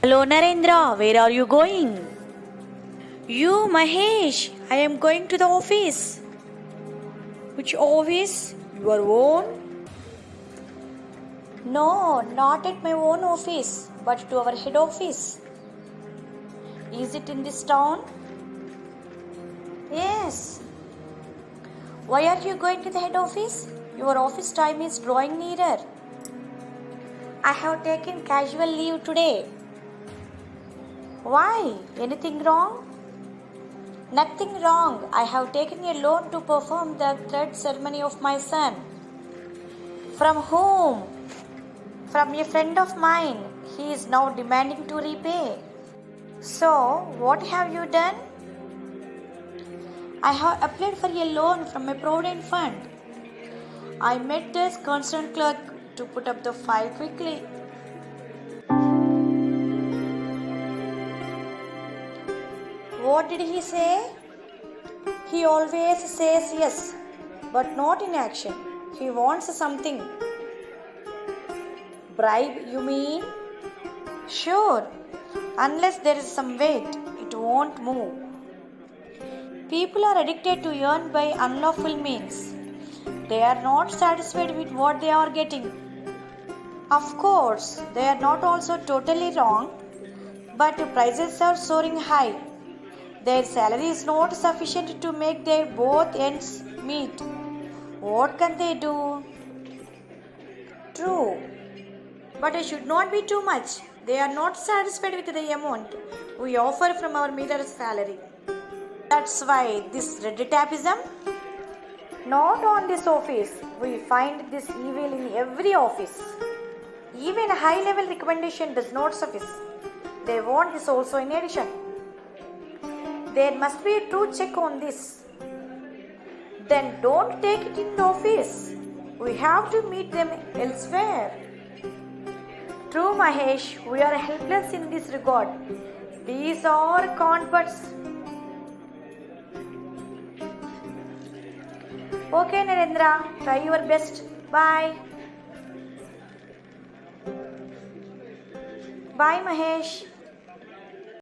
Hello Narendra, where are you going? You Mahesh, I am going to the office. Which office? Your own? No, not at my own office, but to our head office. Is it in this town? Yes. Why are you going to the head office? Your office time is drawing nearer. I have taken casual leave today. Why? Anything wrong? Nothing wrong. I have taken a loan to perform the thread ceremony of my son. From whom? From a friend of mine. He is now demanding to repay. So, what have you done? I have applied for a loan from a provident fund. I met the concerned clerk to put up the file quickly. What did he say? He always says yes, but not in action. He wants something. Bribe, you mean? Sure. Unless there is some weight, it won't move. People are addicted to earn by unlawful means. They are not satisfied with what they are getting. Of course, they are not also totally wrong, but prices are soaring high. Their salary is not sufficient to make their both ends meet. What can they do? True, but it should not be too much. They are not satisfied with the amount we offer from our meager salary. That's why this red tapism. Not on this office. We find this evil in every office. Even a high level recommendation does not suffice. They want this also in addition. There must be a true check on this. Then don't take it in the office. We have to meet them elsewhere. True, Mahesh, we are helpless in this regard. These are converts. Okay, Narendra, try your best. Bye. Bye, Mahesh.